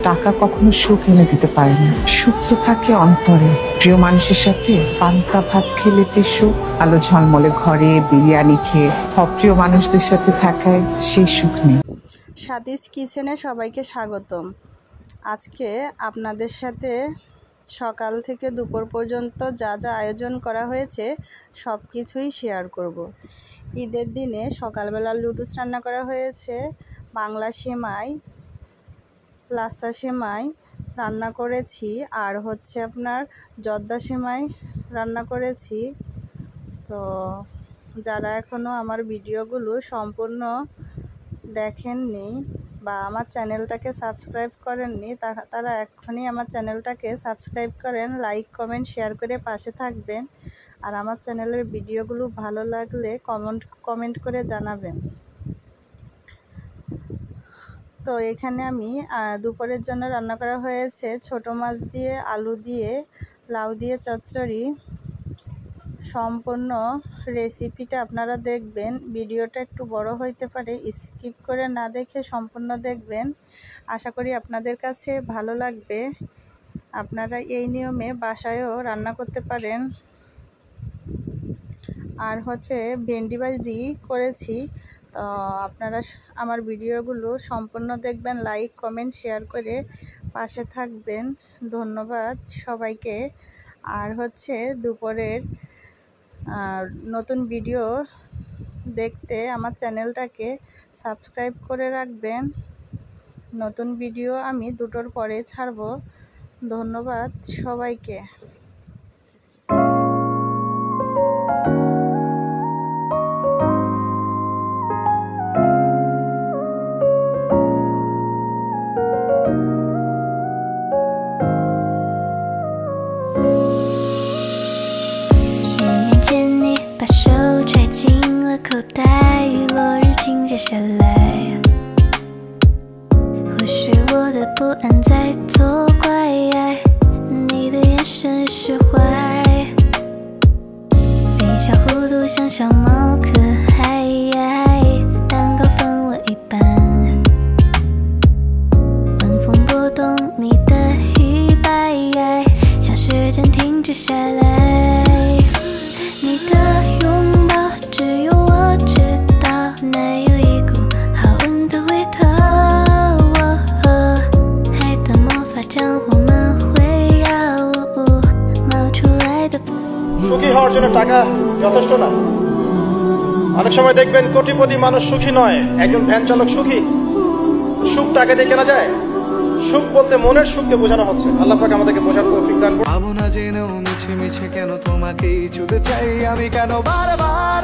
টাকা কখনো সুখ এনে দিতে পারে না, সুখ তো থাকে অন্তরে। প্রিয় মানুষের সাথে পান্তা ভাত খেলে যে সুখ, আলো ঝলমলে ঘরে বিরিয়ানি খেয়ে অপ্রিয় মানুষদের সাথে থাকায় সেই সুখ নেই। স্বাদিস কিচেনে সবাইকে স্বাগতম। আজকে আপনাদের সাথে সকাল থেকে দুপুর পর্যন্ত যা যা আয়োজন করা হয়েছে সব কিছুই শেয়ার করব। ঈদের দিনে সকালবেলা লুডুস রান্না করা হয়েছে, বাংলা সেমাই, লাচ্ছা সেমাই রান্না করেছি, আর হচ্ছে আপনার জর্দা সেমাই রান্না করেছি। তো যারা এখনও আমার ভিডিওগুলো সম্পূর্ণ দেখেননি বা আমার চ্যানেলটাকে সাবস্ক্রাইব করেননি, তারা এখনই আমার চ্যানেলটাকে সাবস্ক্রাইব করেন, লাইক কমেন্ট শেয়ার করে পাশে থাকবেন। আর আমার চ্যানেলের ভিডিওগুলো ভালো লাগলে কমেন্ট করে জানাবেন। তো এখানে আমি দুপুরের জন্য রান্না করা হয়েছে ছোট মাছ দিয়ে, আলু দিয়ে, লাউ দিয়ে চচ্চড়ি। সম্পূর্ণ রেসিপিটা আপনারা দেখবেন। ভিডিওটা একটু বড় হইতে পারে, স্কিপ করে না দেখে সম্পূর্ণ দেখবেন। আশা করি আপনাদের কাছে ভালো লাগবে। আপনারা এই নিয়মে বাসায়ও রান্না করতে পারেন। আর হচ্ছে ভেন্ডি ভাজি করেছি। তো আপনারা আমার ভিডিওগুলো সম্পূর্ণ দেখবেন, লাইক কমেন্ট শেয়ার করে পাশে থাকবেন। ধন্যবাদ সবাইকে। আর হচ্ছে দুপুরের নতুন ভিডিও দেখতে আমার চ্যানেলটাকে সাবস্ক্রাইব করে রাখবেন। নতুন ভিডিও আমি দুটোর পরে ছাড়ব। ধন্যবাদ সবাইকে।口袋，雨落日倾泻下来，或许我的不安在作怪，你的眼神释怀，微笑弧度像小猫可爱，蛋糕分我一半，晚风拨动你的衣摆，像时间停止下来，你的拥抱只有我知道，那有一股好闻的味道，爱的魔法将我们围绕，冒出来的。সুখী হওয়ার জন্য টাকা যথেষ্ট না। অনেক সময় দেখবেন কোটিপতি মানুষ সুখী নয়, একজন ভ্যান চালক সুখী। সুখ টাকা দিয়ে কেনা যায়? সুখ বলতে মনের সুখকে বোঝানো হচ্ছে। আল্লাহ পাক আমাদেরকে বোঝার তৌফিক দান করুন। ভাবনা জেনেও মিছে মিছে কেন তোমাকেই ছুতে চাই আমি, কেন বারবার